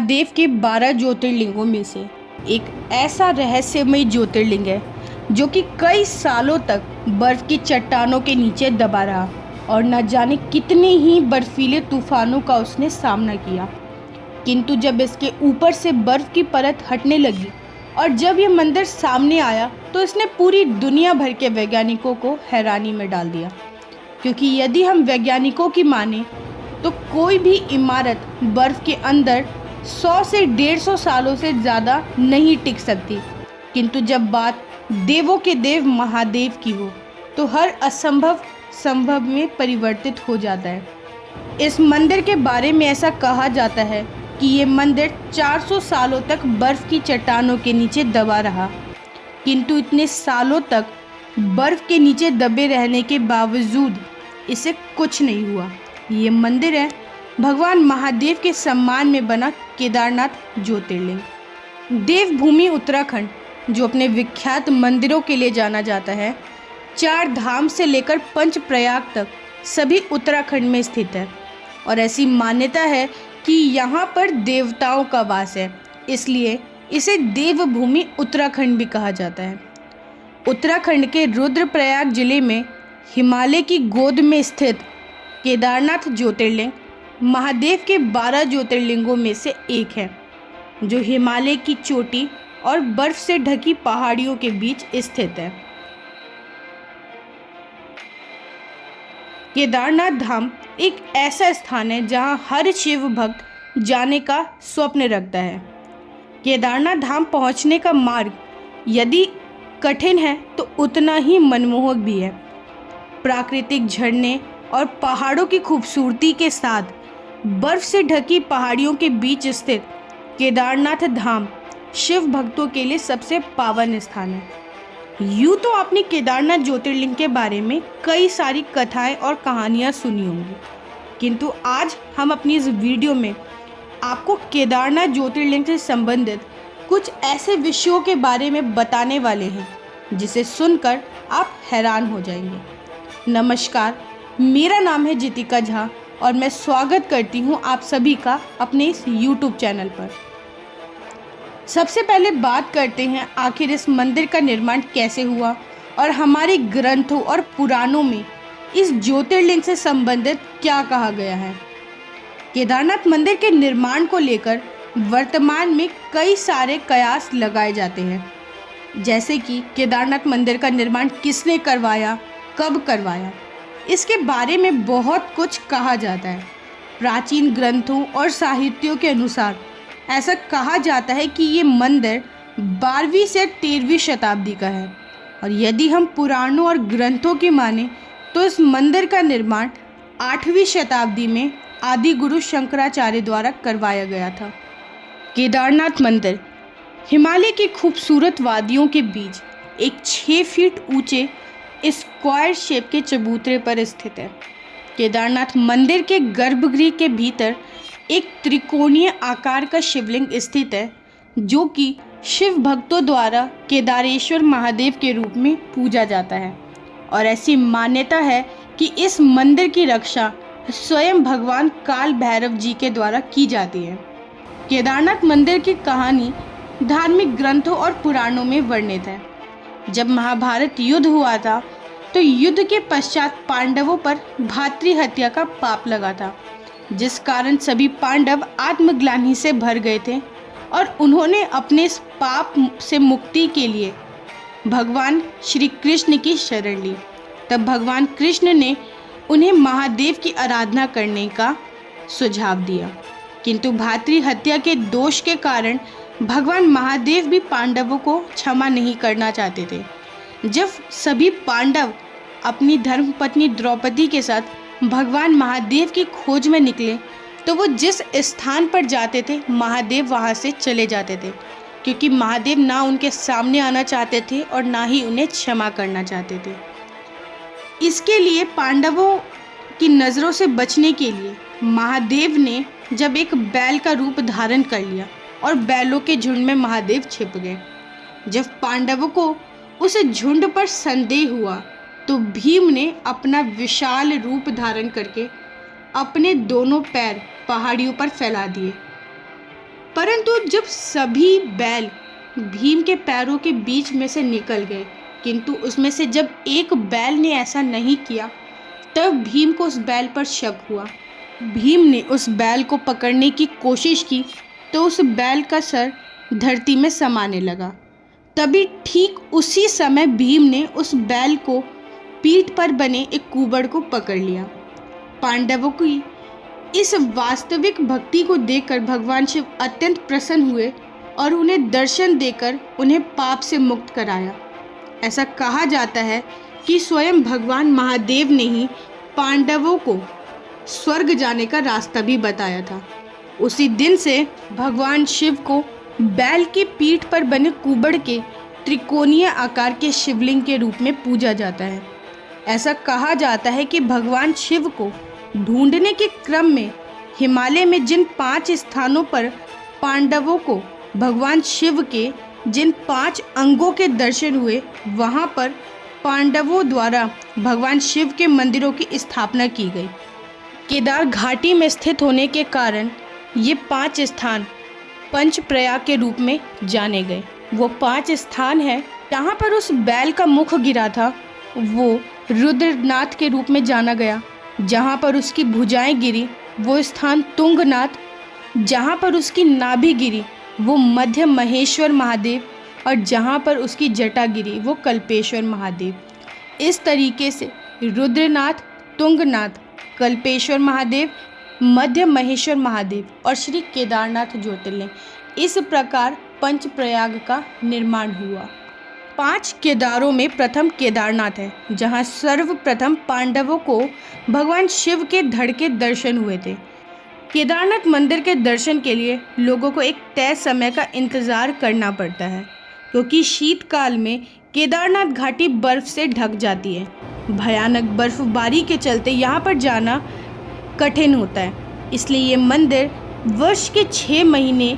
महादेव के 12 ज्योतिर्लिंगों में से एक ऐसा रहस्यमय ज्योतिर्लिंग है जो कि कई सालों तक बर्फ की चट्टानों के नीचे दबा रहा और न जाने कितने ही बर्फीले तूफानों का उसने सामना किया। किंतु जब इसके ऊपर से बर्फ की परत हटने लगी और जब यह मंदिर सामने आया तो इसने पूरी दुनिया भर के वैज्ञानिकों को हैरानी में डाल दिया। क्योंकि यदि हम वैज्ञानिकों की माने तो कोई भी इमारत बर्फ के अंदर 100 से 150 सालों से ज़्यादा नहीं टिक सकती, किंतु जब बात देवों के देव महादेव की हो तो हर असंभव संभव में परिवर्तित हो जाता है। इस मंदिर के बारे में ऐसा कहा जाता है कि ये मंदिर 400 सालों तक बर्फ़ की चट्टानों के नीचे दबा रहा, किंतु इतने सालों तक बर्फ़ के नीचे दबे रहने के बावजूद इसे कुछ नहीं हुआ। ये मंदिर है भगवान महादेव के सम्मान में बना केदारनाथ ज्योतिर्लिंग। देवभूमि उत्तराखंड, जो अपने विख्यात मंदिरों के लिए जाना जाता है, 4 धाम से लेकर पंच प्रयाग तक सभी उत्तराखंड में स्थित है। और ऐसी मान्यता है कि यहाँ पर देवताओं का वास है, इसलिए इसे देवभूमि उत्तराखंड भी कहा जाता है। उत्तराखंड के रुद्रप्रयाग जिले में हिमालय की गोद में स्थित केदारनाथ ज्योतिर्लिंग महादेव के 12 ज्योतिर्लिंगों में से एक है, जो हिमालय की चोटी और बर्फ से ढकी पहाड़ियों के बीच स्थित है। केदारनाथ धाम एक ऐसा स्थान है जहां हर शिव भक्त जाने का स्वप्न रखता है। केदारनाथ धाम पहुंचने का मार्ग यदि कठिन है तो उतना ही मनमोहक भी है। प्राकृतिक झरने और पहाड़ों की खूबसूरती के साथ बर्फ से ढकी पहाड़ियों के बीच स्थित केदारनाथ धाम शिव भक्तों के लिए सबसे पावन स्थान है। यूँ तो आपने केदारनाथ ज्योतिर्लिंग के बारे में कई सारी कथाएं और कहानियां सुनी होंगी, किंतु आज हम अपनी इस वीडियो में आपको केदारनाथ ज्योतिर्लिंग से संबंधित कुछ ऐसे विषयों के बारे में बताने वाले हैं जिसे सुनकर आप हैरान हो जाएंगे। नमस्कार, मेरा नाम है जितिका झा और मैं स्वागत करती हूँ आप सभी का अपने इस YouTube चैनल पर। सबसे पहले बात करते हैं आखिर इस मंदिर का निर्माण कैसे हुआ और हमारे ग्रंथों और पुराणों में इस ज्योतिर्लिंग से संबंधित क्या कहा गया है। केदारनाथ मंदिर के निर्माण को लेकर वर्तमान में कई सारे कयास लगाए जाते हैं, जैसे कि केदारनाथ मंदिर का निर्माण किसने करवाया, कब करवाया, इसके बारे में बहुत कुछ कहा जाता है। प्राचीन ग्रंथों और साहित्यों के अनुसार ऐसा कहा जाता है कि ये मंदिर 12वीं से 13वीं शताब्दी का है, और यदि हम पुराणों और ग्रंथों की माने तो इस मंदिर का निर्माण 8वीं शताब्दी में आदि गुरु शंकराचार्य द्वारा करवाया गया था। केदारनाथ मंदिर हिमालय की खूबसूरत वादियों के बीच एक 6 फीट ऊंचे स्क्वायर शेप के चबूतरे पर स्थित है। केदारनाथ मंदिर के गर्भगृह के भीतर एक त्रिकोणीय आकार का शिवलिंग स्थित है, जो कि शिव भक्तों द्वारा केदारेश्वर महादेव के रूप में पूजा जाता है। और ऐसी मान्यता है कि इस मंदिर की रक्षा स्वयं भगवान काल भैरव जी के द्वारा की जाती है। केदारनाथ मंदिर की कहानी धार्मिक ग्रंथों और पुराणों में वर्णित है। जब महाभारत युद्ध हुआ था तो युद्ध के पश्चात पांडवों पर भातृ हत्या का पाप लगा था, जिस कारण सभी पांडव आत्मग्लानि से भर गए थे और उन्होंने अपने इस पाप से मुक्ति के लिए भगवान श्री कृष्ण की शरण ली। तब भगवान कृष्ण ने उन्हें महादेव की आराधना करने का सुझाव दिया, किंतु भातृ हत्या के दोष के कारण भगवान महादेव भी पांडवों को क्षमा नहीं करना चाहते थे। जब सभी पांडव अपनी धर्मपत्नी द्रौपदी के साथ भगवान महादेव की खोज में निकले तो वो जिस स्थान पर जाते थे महादेव वहाँ से चले जाते थे, क्योंकि महादेव ना उनके सामने आना चाहते थे और ना ही उन्हें क्षमा करना चाहते थे। इसके लिए पांडवों की नज़रों से बचने के लिए महादेव ने जब एक बैल का रूप धारण कर लिया और बैलों के झुंड में महादेव छिप गए। जब पांडवों को उस झुंड पर संदेह हुआ तो भीम ने अपना विशाल रूप धारण करके अपने दोनों पैर पहाड़ियों पर फैला दिए परंतु जब सभी बैल भीम के पैरों के बीच में से निकल गए, किंतु उसमें से जब एक बैल ने ऐसा नहीं किया, तब भीम को उस बैल पर शक हुआ। भीम ने उस बैल को पकड़ने की कोशिश की तो उस बैल का सर धरती में समाने लगा। तभी ठीक उसी समय भीम ने उस बैल को पीठ पर बने एक कुबड़ को पकड़ लिया। पांडवों की इस वास्तविक भक्ति को देखकर भगवान शिव अत्यंत प्रसन्न हुए और उन्हें दर्शन देकर उन्हें पाप से मुक्त कराया। ऐसा कहा जाता है कि स्वयं भगवान महादेव ने ही पांडवों को स्वर्ग जाने का रास्ता भी बताया था। उसी दिन से भगवान शिव को बैल की पीठ पर बने कुबड़ के त्रिकोणीय आकार के शिवलिंग के रूप में पूजा जाता है। ऐसा कहा जाता है कि भगवान शिव को ढूंढने के क्रम में हिमालय में जिन 5 स्थानों पर पांडवों को भगवान शिव के जिन 5 अंगों के दर्शन हुए, वहां पर पांडवों द्वारा भगवान शिव के मंदिरों की स्थापना की गई। केदार घाटी में स्थित होने के कारण ये 5 स्थान पंचप्रयाग के रूप में जाने गए। वो 5 स्थान हैं जहाँ पर उस बैल का मुख गिरा था, वो रुद्रनाथ के रूप में जाना गया। जहाँ पर उसकी भुजाएं गिरी वो स्थान तुंगनाथ, जहाँ पर उसकी नाभि गिरी वो मध्य महेश्वर महादेव, और जहाँ पर उसकी जटा गिरी वो कल्पेश्वर महादेव। इस तरीके से रुद्रनाथ, तुंगनाथ, कल्पेश्वर महादेव, मध्य महेश्वर महादेव और श्री केदारनाथ ज्योतिर्लिंग, इस प्रकार पंचप्रयाग का निर्माण हुआ। 5 केदारों में प्रथम केदारनाथ है, जहाँ सर्वप्रथम पांडवों को भगवान शिव के धड़ के दर्शन हुए थे। केदारनाथ मंदिर के दर्शन के लिए लोगों को एक तय समय का इंतज़ार करना पड़ता है, क्योंकि शीतकाल में केदारनाथ घाटी बर्फ़ से ढक जाती है। भयानक बर्फबारी के चलते यहाँ पर जाना कठिन होता है, इसलिए ये मंदिर वर्ष के 6 महीने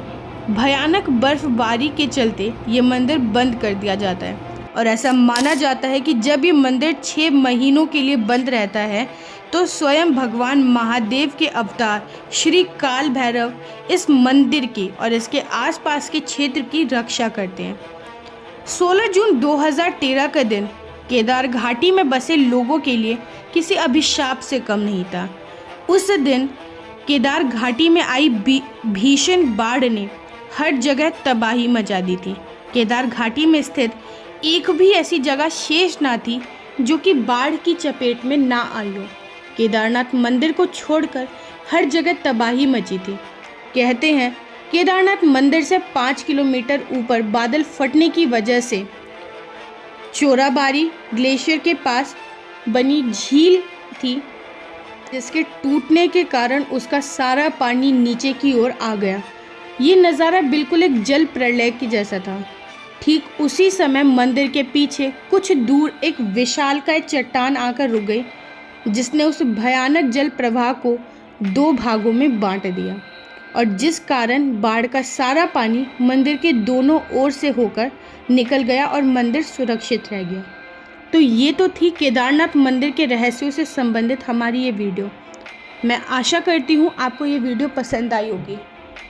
भयानक बर्फबारी के चलते ये मंदिर बंद कर दिया जाता है। और ऐसा माना जाता है कि जब ये मंदिर 6 महीनों के लिए बंद रहता है तो स्वयं भगवान महादेव के अवतार श्री काल भैरव इस मंदिर की और इसके आसपास के क्षेत्र की रक्षा करते हैं। 16 जून 2013 का दिन केदार घाटी में बसे लोगों के लिए किसी अभिशाप से कम नहीं था। उस दिन केदार घाटी में आई भीषण बाढ़ ने हर जगह तबाही मचा दी थी। केदार घाटी में स्थित एक भी ऐसी जगह शेष ना थी जो कि बाढ़ की चपेट में ना आई हो। केदारनाथ मंदिर को छोड़कर हर जगह तबाही मची थी। कहते हैं केदारनाथ मंदिर से 5 किलोमीटर ऊपर बादल फटने की वजह से चोराबारी ग्लेशियर के पास बनी झील थी, जिसके टूटने के कारण उसका सारा पानी नीचे की ओर आ गया। ये नज़ारा बिल्कुल एक जल प्रलय की जैसा था। ठीक उसी समय मंदिर के पीछे कुछ दूर एक विशालकाय चट्टान आकर रुक गई, जिसने उस भयानक जल प्रवाह को 2 भागों में बांट दिया, और जिस कारण बाढ़ का सारा पानी मंदिर के दोनों ओर से होकर निकल गया और मंदिर सुरक्षित रह गया। तो ये तो थी केदारनाथ मंदिर के रहस्यों से संबंधित हमारी ये वीडियो। मैं आशा करती हूँ आपको ये वीडियो पसंद आई होगी,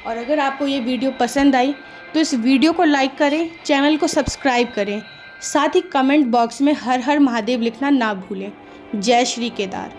और अगर आपको ये वीडियो पसंद आई तो इस वीडियो को लाइक करें, चैनल को सब्सक्राइब करें, साथ ही कमेंट बॉक्स में हर हर महादेव लिखना ना भूलें। जय श्री केदार।